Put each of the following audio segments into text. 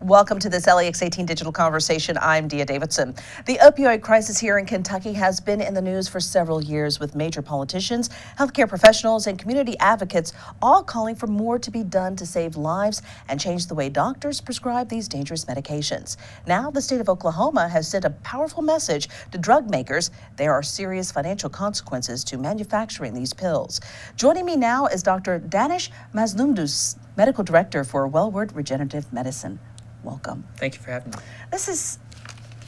Welcome to this LEX 18 Digital Conversation. I'm Dia Davidson. The opioid crisis here in Kentucky has been in the news for several years, with major politicians, healthcare professionals, and community advocates all calling for more to be done to save lives and change the way doctors prescribe these dangerous medications. Now, the state of Oklahoma has sent a powerful message to drug makers. There are serious financial consequences to manufacturing these pills. Joining me now is Dr. Danish Mazlumdus, Medical Director for Wellward Regenerative Medicine. Welcome. Thank you for having me. This is,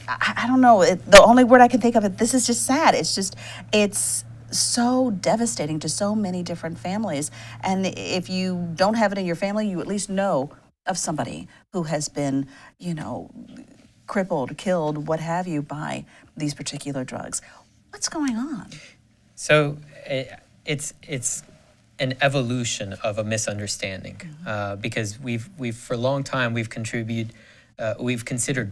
I don't know, the only word I can think of it, this is just sad. It's so devastating to so many different families. And if you don't have it in your family, you at least know of somebody who has been, crippled, killed, what have you, by these particular drugs. What's going on? So it's an evolution of a misunderstanding, because we've for a long time we've considered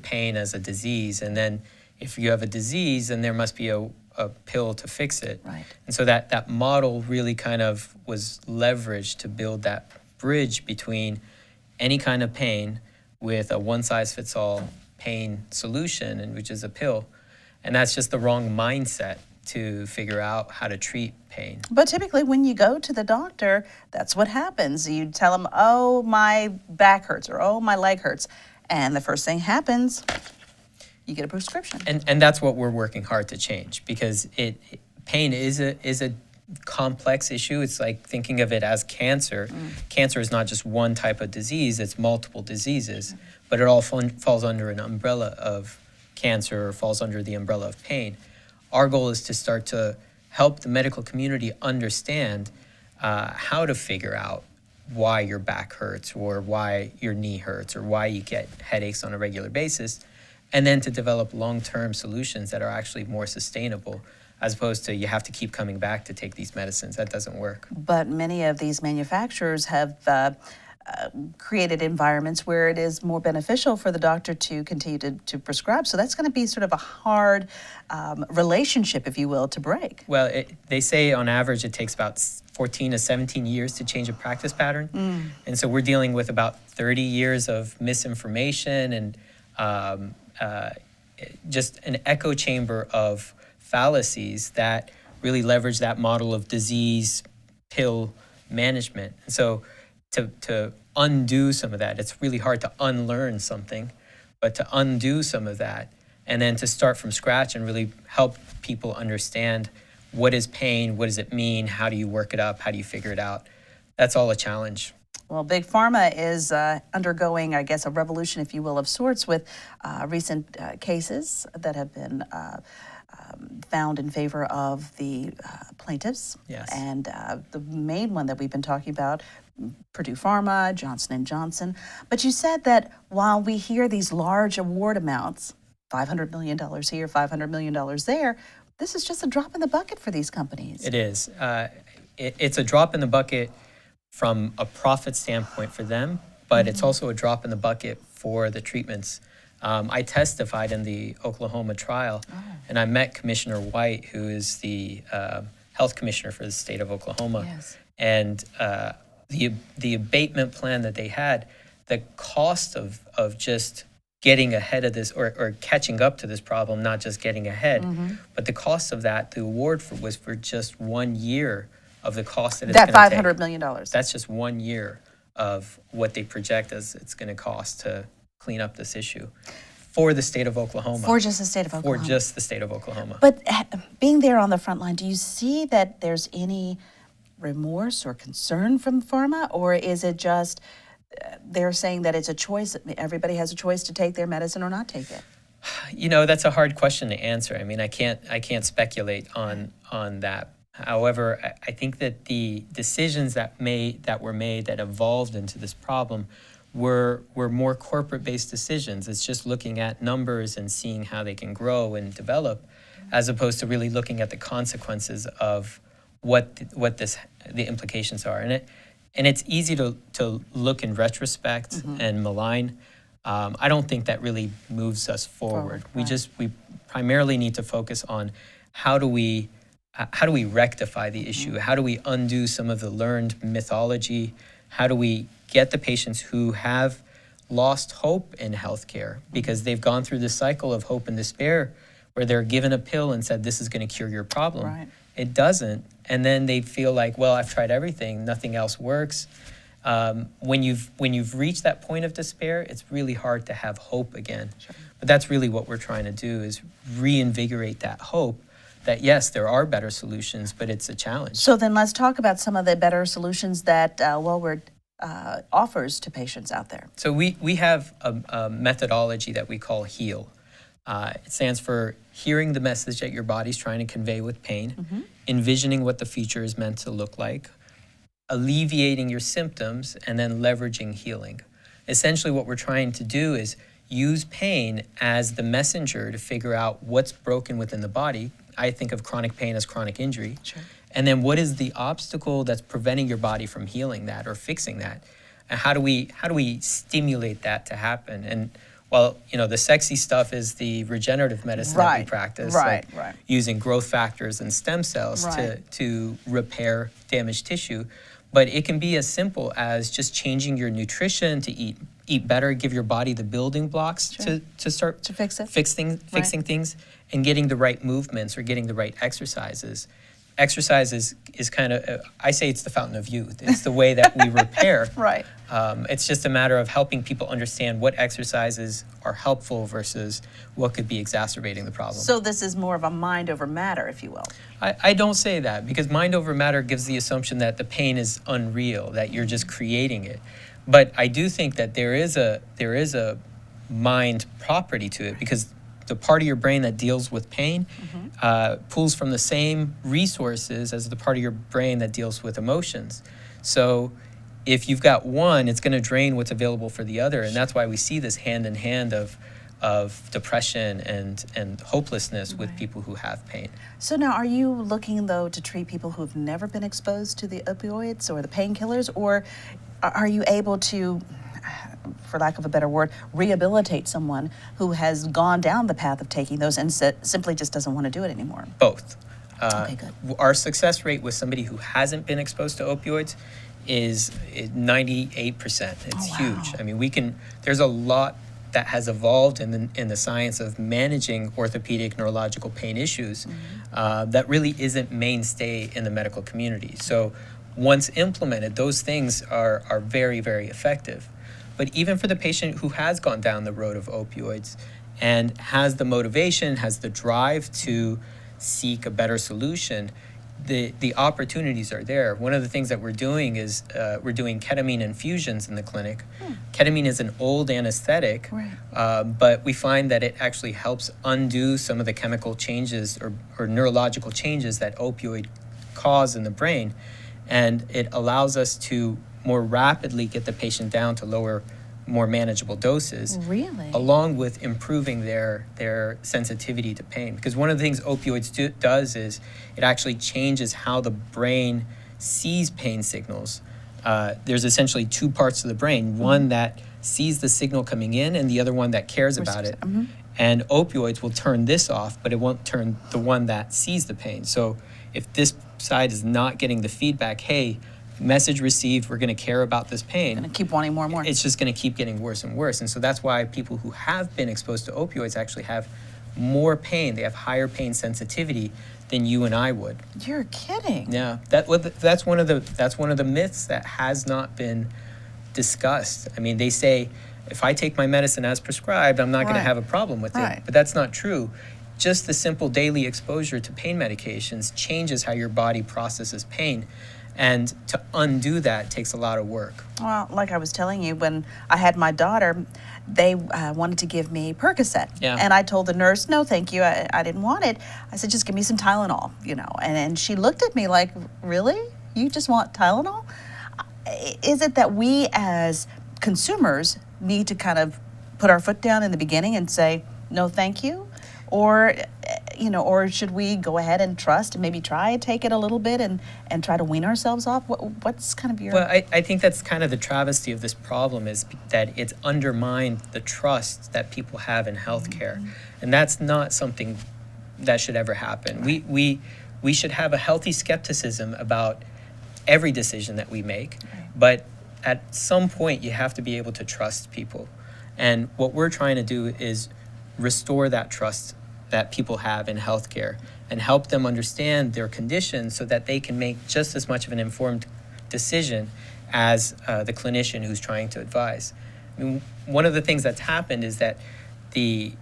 pain as a disease, and then if you have a disease, then there must be a pill to fix it. Right. And so that model really kind of was leveraged to build that bridge between any kind of pain with a one-size-fits-all pain solution, and which is a pill, and that's just the wrong mindset to figure out how to treat pain. But typically when you go to the doctor, that's what happens. You tell them, oh, my back hurts, or oh, my leg hurts. And the first thing happens, you get a prescription. And that's what we're working hard to change, because pain is a complex issue. It's like thinking of it as cancer. Cancer is not just one type of disease, it's multiple diseases, but it all falls under an umbrella of cancer, or falls under the umbrella of pain. Our goal is to start to help the medical community understand how to figure out why your back hurts, or why your knee hurts, or why you get headaches on a regular basis, and then to develop long-term solutions that are actually more sustainable, as opposed to you have to keep coming back to take these medicines. That doesn't work. But many of these manufacturers have created environments where it is more beneficial for the doctor to continue to prescribe. So that's going to be sort of a hard relationship, if you will, to break. Well, they say on average it takes about 14 to 17 years to change a practice pattern. And so we're dealing with about 30 years of misinformation and just an echo chamber of fallacies that really leverage that model of disease pill management. And so to undo some of that, it's really hard to unlearn something, but to undo some of that, and then to start from scratch and really help people understand what is pain, what does it mean, how do you work it up, how do you figure it out. That's all a challenge. Well, Big Pharma is undergoing, I guess, a revolution, if you will, of sorts, with recent cases that have been found in favor of the plaintiffs. Yes. And the main one that we've been talking about, Purdue Pharma, Johnson & Johnson. But you said that while we hear these large award amounts, $500 million here, $500 million there, this is just a drop in the bucket for these companies. It is. It's a drop in the bucket from a profit standpoint for them, but it's also a drop in the bucket for the treatments. I testified in the Oklahoma trial, and I met Commissioner White, who is the health commissioner for the state of Oklahoma. Yes. And the abatement plan that they had, the cost of just getting ahead of this, or catching up to this problem, not just getting ahead, but the cost of that, the award was for just 1 year of the cost that it's going to take. That $500 million. That's just 1 year of what they project as it's going to cost to clean up this issue for the state of Oklahoma. For just the state of Oklahoma. For just the state of Oklahoma. But being there on the front line, do you see that there's any remorse or concern from pharma, or is it just they're saying that it's a choice, everybody has a choice to take their medicine or not take it? You know, that's a hard question to answer. I mean, I can't speculate on that. However, I think that the decisions that were made that evolved into this problem were more corporate-based decisions. It's just looking at numbers and seeing how they can grow and develop, as opposed to really looking at the consequences of what the implications are. And it's easy to look in retrospect and malign. I don't think that really moves us forward. Right. We primarily need to focus on how do we how do we rectify the issue? How do we undo some of the learned mythology? How do we get the patients who have lost hope in healthcare because they've gone through this cycle of hope and despair where they're given a pill and said, this is going to cure your problem. Right. It doesn't. And then they feel like, well, I've tried everything, nothing else works. When you've reached that point of despair, it's really hard to have hope again. Sure. But that's really what we're trying to do, is reinvigorate that hope that, yes, there are better solutions, but it's a challenge. So then let's talk about some of the better solutions that Wellward offers to patients out there. So we have a methodology that we call HEAL. It stands for hearing the message that your body's trying to convey with pain, envisioning what the future is meant to look like, alleviating your symptoms, and then leveraging healing. Essentially what we're trying to do is use pain as the messenger to figure out what's broken within the body. I think of chronic pain as chronic injury. Sure. And then what is the obstacle that's preventing your body from healing that or fixing that? And how do we stimulate that to happen? And well, the sexy stuff is the regenerative medicine that we practice, right. using growth factors and stem cells to repair damaged tissue. But it can be as simple as just changing your nutrition to eat better, give your body the building blocks to start to fix it, fixing things, and getting the right movements or getting the right exercises. Exercise is kind of, I say it's the fountain of youth. It's the way that we repair. Right. It's just a matter of helping people understand what exercises are helpful versus what could be exacerbating the problem. So this is more of a mind over matter, if you will. I don't say that, because mind over matter gives the assumption that the pain is unreal, that you're just creating it. But I do think that there is a mind property to it, because the part of your brain that deals with pain pulls from the same resources as the part of your brain that deals with emotions. So if you've got one, it's going to drain what's available for the other, and that's why we see this hand in hand of depression and hopelessness with people who have pain. So now, are you looking, though, to treat people who've never been exposed to the opioids or the painkillers, or are you able to, for lack of a better word, rehabilitate someone who has gone down the path of taking those and simply just doesn't want to do it anymore? Both. Okay, good. Our success rate with somebody who hasn't been exposed to opioids is 98%. It's huge. I mean, there's a lot that has evolved in the science of managing orthopedic neurological pain issues that really isn't mainstay in the medical community. So once implemented, those things are very, very effective. But even for the patient who has gone down the road of opioids and has the motivation, has the drive to seek a better solution, the opportunities are there. One of the things that we're doing is we're doing ketamine infusions in the clinic. Ketamine is an old anesthetic, but we find that it actually helps undo some of the chemical changes or neurological changes that opioid cause in the brain. And it allows us to more rapidly get the patient down to lower, more manageable doses. Really? Along with improving their sensitivity to pain. Because one of the things opioids does is it actually changes how the brain sees pain signals. There's essentially two parts of the brain, one that sees the signal coming in and the other one that cares about it. And opioids will turn this off, but it won't turn the one that sees the pain. So if this side is not getting the feedback, hey, message received, we're going to care about this pain. And keep wanting more and more. It's just going to keep getting worse and worse. And so that's why people who have been exposed to opioids actually have more pain. They have higher pain sensitivity than you and I would. You're kidding. Yeah, that's one of the myths that has not been discussed. I mean, they say if I take my medicine as prescribed, I'm not going to have a problem with it. But that's not true. Just the simple daily exposure to pain medications changes how your body processes pain. And to undo that takes a lot of work. Well, like I was telling you, when I had my daughter, they wanted to give me Percocet. And I told the nurse, no, thank you, I didn't want it. I said, just give me some Tylenol, And she looked at me like, really? You just want Tylenol? Is it that we as consumers need to kind of put our foot down in the beginning and say, no, thank you? Or should we go ahead and trust and maybe take it a little bit and try to wean ourselves off? What's kind of your... Well, I think that's kind of the travesty of this problem, is that it's undermined the trust that people have in healthcare. And that's not something that should ever happen. we should have a healthy skepticism about every decision that we make. But at some point, you have to be able to trust people. And what we're trying to do is restore that trust that people have in healthcare and help them understand their conditions so that they can make just as much of an informed decision as the clinician who's trying to advise. I mean, one of the things that's happened is that the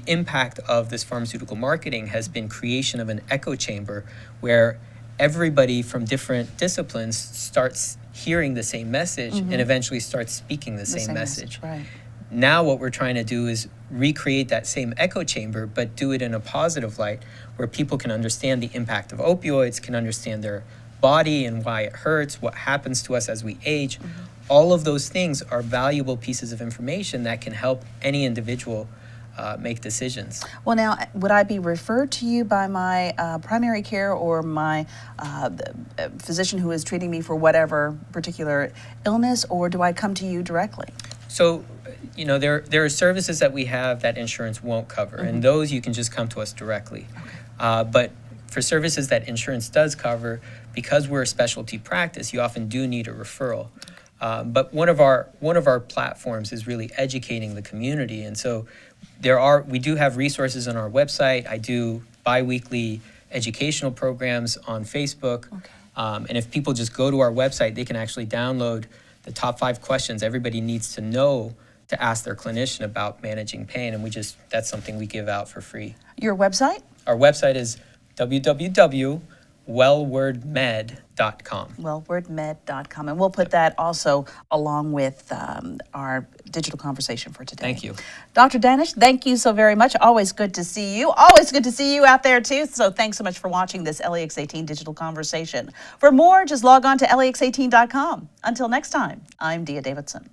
impact of this pharmaceutical marketing has been creation of an echo chamber where everybody from different disciplines starts hearing the same message and eventually starts speaking the same message. Right. Now what we're trying to do is recreate that same echo chamber, but do it in a positive light where people can understand the impact of opioids, can understand their body and why it hurts, what happens to us as we age. All of those things are valuable pieces of information that can help any individual make decisions. Well, now, would I be referred to you by my primary care or my physician who is treating me for whatever particular illness, or do I come to you directly? So, you know, there are services that we have that insurance won't cover, and those you can just come to us directly. But for services that insurance does cover, because we're a specialty practice, you often do need a referral. But one of our platforms is really educating the community, and so we do have resources on our website. I do biweekly educational programs on Facebook, and if people just go to our website, they can actually download the top 5 questions everybody needs to know to ask their clinician about managing pain, and that's something we give out for free. Your website? Our website is www.wellwordmed.com. Wellwordmed.com, and we'll put that also along with our digital conversation for today. Thank you. Dr. Danish, thank you so very much. Always good to see you. Always good to see you out there too. So thanks so much for watching this LEX18 digital conversation. For more, just log on to lex18.com. Until next time, I'm Dia Davidson.